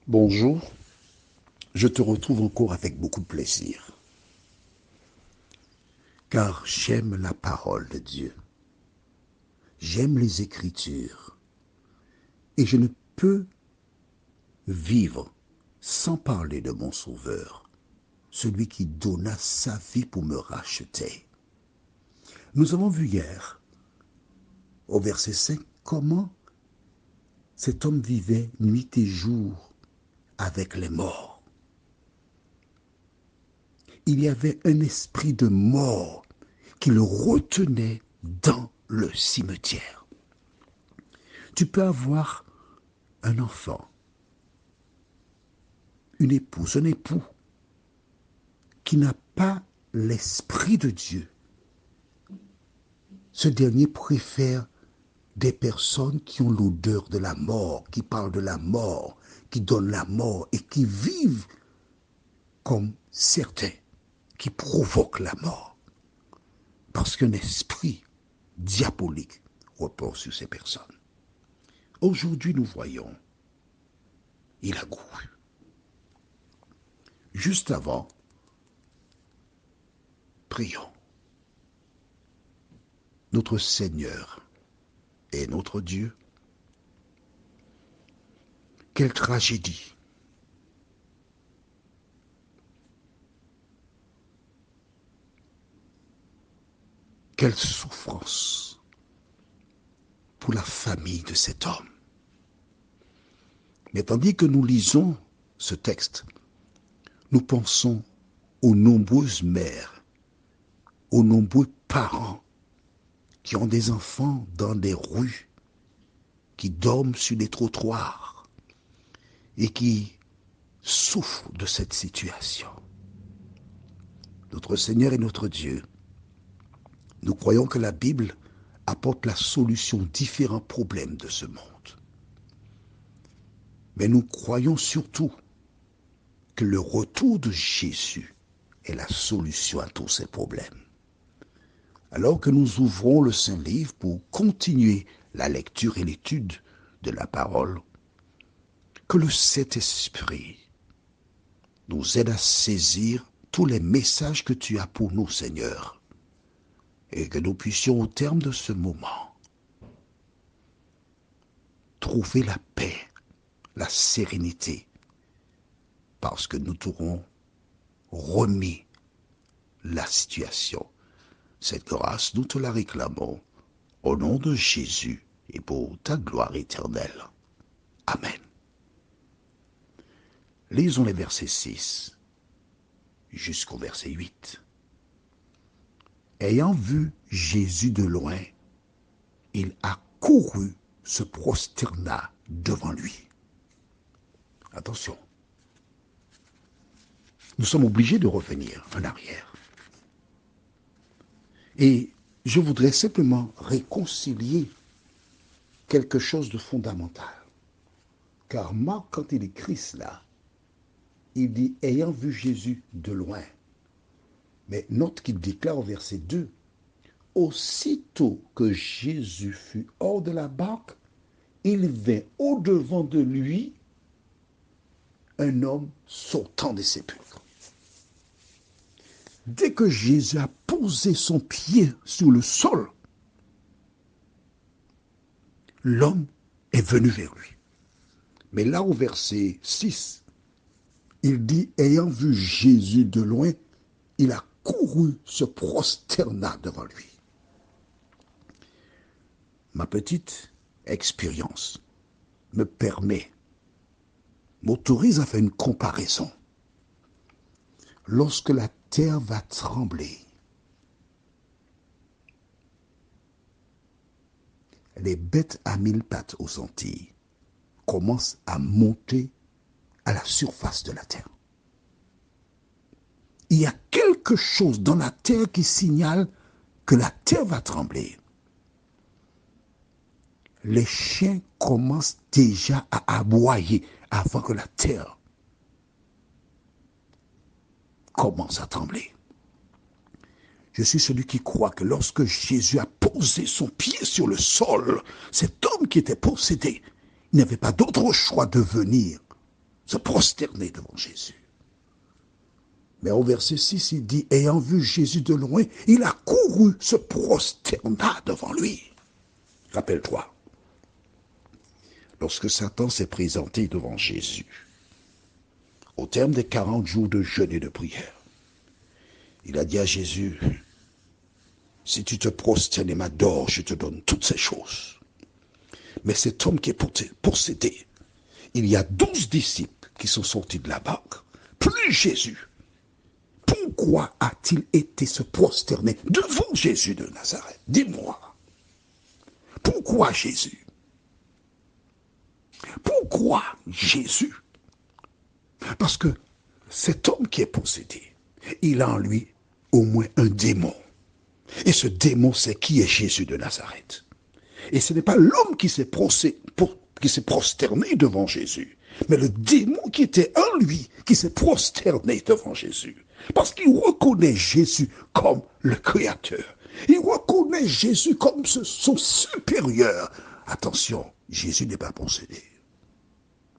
Bonjour, je te retrouve encore avec beaucoup de plaisir, car j'aime la parole de Dieu, j'aime les Écritures, et je ne peux vivre sans parler de mon Sauveur, celui qui donna sa vie pour me racheter. Nous avons vu hier, au verset 5, comment cet homme vivait nuit et jour avec les morts. Il y avait un esprit de mort qui le retenait dans le cimetière. Tu peux avoir un enfant, une épouse, un époux qui n'a pas l'esprit de Dieu. Ce dernier préfère des personnes qui ont l'odeur de la mort, qui parlent de la mort, qui donnent la mort et qui vivent comme certains qui provoquent la mort. Parce qu'un esprit diabolique repose sur ces personnes. Aujourd'hui, nous voyons, il a couru. Juste avant, prions. Notre Seigneur et notre Dieu, quelle tragédie! Quelle souffrance pour la famille de cet homme. Mais tandis que nous lisons ce texte, nous pensons aux nombreuses mères, aux nombreux parents qui ont des enfants dans des rues, qui dorment sur les trottoirs et qui souffrent de cette situation. Notre Seigneur et notre Dieu, nous croyons que la Bible apporte la solution aux différents problèmes de ce monde. Mais nous croyons surtout que le retour de Jésus est la solution à tous ces problèmes. Alors que nous ouvrons le Saint-Livre pour continuer la lecture et l'étude de la parole, que le Saint-Esprit nous aide à saisir tous les messages que tu as pour nous, Seigneur, et que nous puissions, au terme de ce moment, trouver la paix, la sérénité, parce que nous t'aurons remis la situation. Cette grâce, nous te la réclamons au nom de Jésus et pour ta gloire éternelle. Amen. Lisons les versets 6 jusqu'au verset 8. Ayant vu Jésus de loin, il accourut, se prosterna devant lui. Attention, nous sommes obligés de revenir en arrière. Et je voudrais simplement réconcilier quelque chose de fondamental. Car Marc, quand il écrit cela, il dit « ayant vu Jésus de loin ». Mais note qu'il déclare au verset 2, « Aussitôt que Jésus fut hors de la barque, il vint au-devant de lui un homme sortant des sépulcres. » Dès que Jésus a posé son pied sur le sol, l'homme est venu vers lui. Mais là, au verset 6, il dit, ayant vu Jésus de loin, il a couru, se prosterna devant lui. Ma petite expérience m'autorise à faire une comparaison. Lorsque la terre va trembler, les bêtes à 1000 pattes aux Antilles commencent à monter à la surface de la terre. Il y a quelque chose dans la terre qui signale que la terre va trembler. Les chiens commencent déjà à aboyer avant que la terre commence à trembler. Je suis celui qui croit que lorsque Jésus a posé son pied sur le sol, cet homme qui était possédé, il n'avait pas d'autre choix de venir se prosterner devant Jésus. Mais au verset 6, il dit, ayant vu Jésus de loin, il a couru, se prosterna devant lui. Rappelle-toi, lorsque Satan s'est présenté devant Jésus, au terme des 40 jours de jeûne et de prière, il a dit à Jésus, si tu te prosternes et m'adores, je te donne toutes ces choses. Mais cet homme qui est possédé, il y a 12 disciples qui sont sortis de la barque, plus Jésus. Pourquoi a-t-il été se prosterner devant Jésus de Nazareth? Dis-moi. Pourquoi Jésus? Pourquoi Jésus? Parce que cet homme qui est possédé, il a en lui au moins un démon. Et ce démon, c'est qui est Jésus de Nazareth. Et ce n'est pas l'homme qui s'est prosterné devant Jésus, mais le démon qui était en lui, qui s'est prosterné devant Jésus. Parce qu'il reconnaît Jésus comme le Créateur. Il reconnaît Jésus comme son supérieur. Attention, Jésus n'est pas possédé.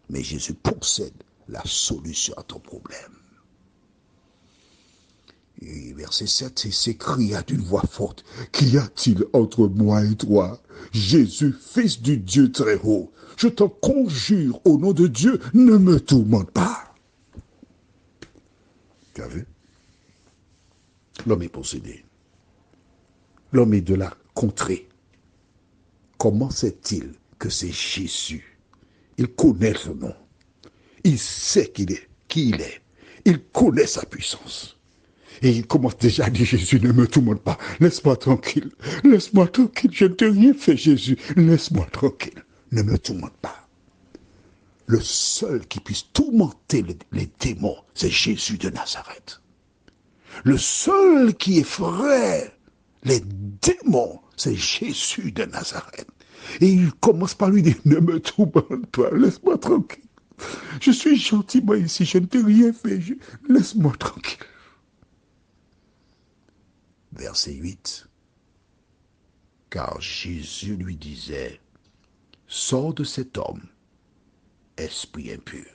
Mais Jésus possède la solution à ton problème. Et verset 7, il s'écria d'une voix forte, qu'y a-t-il entre moi et toi, Jésus, fils du Dieu très haut? Je t'en conjure au nom de Dieu, ne me tourmente pas. Tu as vu? L'homme est possédé. L'homme est de la contrée. Comment sait-il que c'est Jésus? Il connaît son nom. Il sait qui il est. Il connaît sa puissance. Et il commence déjà à dire, Jésus, ne me tourmente pas. Laisse-moi tranquille. Laisse-moi tranquille. Je ne t'ai rien fait, Jésus. Laisse-moi tranquille. Ne me tourmente pas. Le seul qui puisse tourmenter les démons, c'est Jésus de Nazareth. Le seul qui effraie les démons, c'est Jésus de Nazareth. Et il commence par lui dire, ne me tourmente pas. Laisse-moi tranquille. Je suis gentiment ici. Je ne t'ai rien fait. Laisse-moi tranquille. Verset 8. Car Jésus lui disait, sors de cet homme, esprit impur.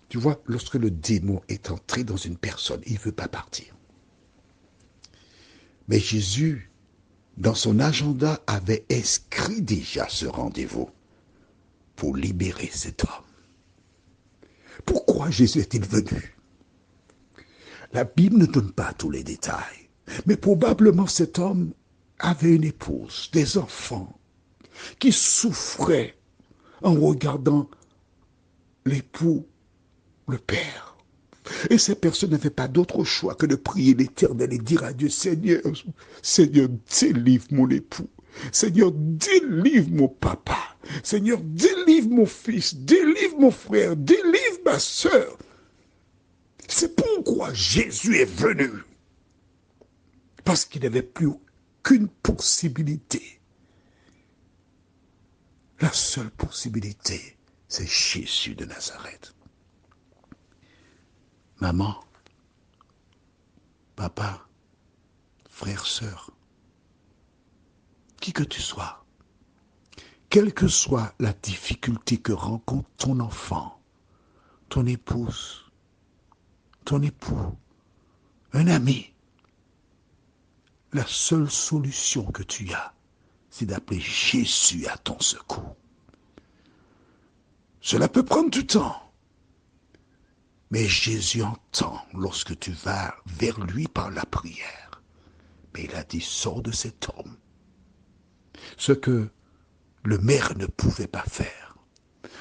Tu vois, lorsque le démon est entré dans une personne, il ne veut pas partir. Mais Jésus, dans son agenda, avait inscrit déjà ce rendez-vous pour libérer cet homme. Pourquoi Jésus est-il venu? La Bible ne donne pas tous les détails, mais probablement cet homme avait une épouse, des enfants, qui souffraient en regardant l'époux, le père. Et ces personnes n'avaient pas d'autre choix que de prier l'Éternel et dire à Dieu, Seigneur, Seigneur, délivre mon époux. Seigneur, délivre mon papa. Seigneur, délivre mon fils, délivre mon frère, délivre ma sœur. C'est pourquoi Jésus est venu. Parce qu'il n'avait plus aucune possibilité. La seule possibilité, c'est Jésus de Nazareth. Maman, papa, frère, sœur, qui que tu sois, quelle que soit la difficulté que rencontre ton enfant, ton épouse, ton époux, un ami, la seule solution que tu as, c'est d'appeler Jésus à ton secours. Cela peut prendre du temps, mais Jésus entend lorsque tu vas vers lui par la prière. Mais il a dit, sors de cet homme. Ce que le maire ne pouvait pas faire,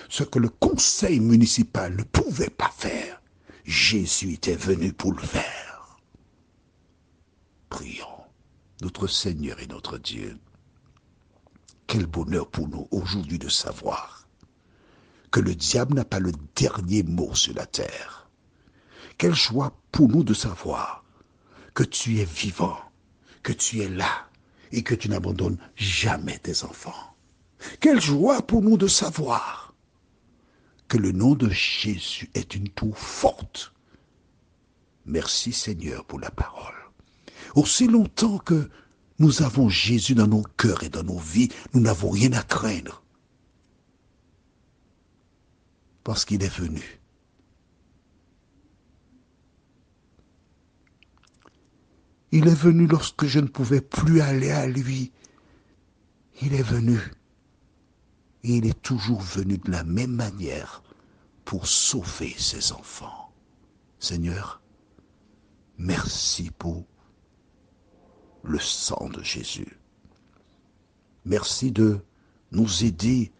ce que le conseil municipal ne pouvait pas faire, Jésus était venu pour le faire. Prions, notre Seigneur et notre Dieu. Quel bonheur pour nous aujourd'hui de savoir que le diable n'a pas le dernier mot sur la terre. Quelle joie pour nous de savoir que tu es vivant, que tu es là et que tu n'abandonnes jamais tes enfants. Quelle joie pour nous de savoir que le nom de Jésus est une tour forte. Merci Seigneur pour la parole. Aussi longtemps que nous avons Jésus dans nos cœurs et dans nos vies, nous n'avons rien à craindre. parce qu'il est venu. Il est venu lorsque je ne pouvais plus aller à lui. Il est venu. Et il est toujours venu de la même manière pour sauver ses enfants. Seigneur, merci pour le sang de Jésus. Merci de nous aider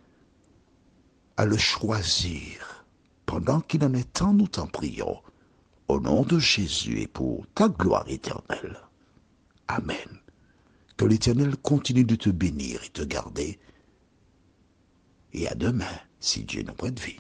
à le choisir. Pendant qu'il en est temps, nous t'en prions. Au nom de Jésus et pour ta gloire éternelle. Amen. Que l'Éternel continue de te bénir et te garder. Et à demain, si Dieu nous prête vie.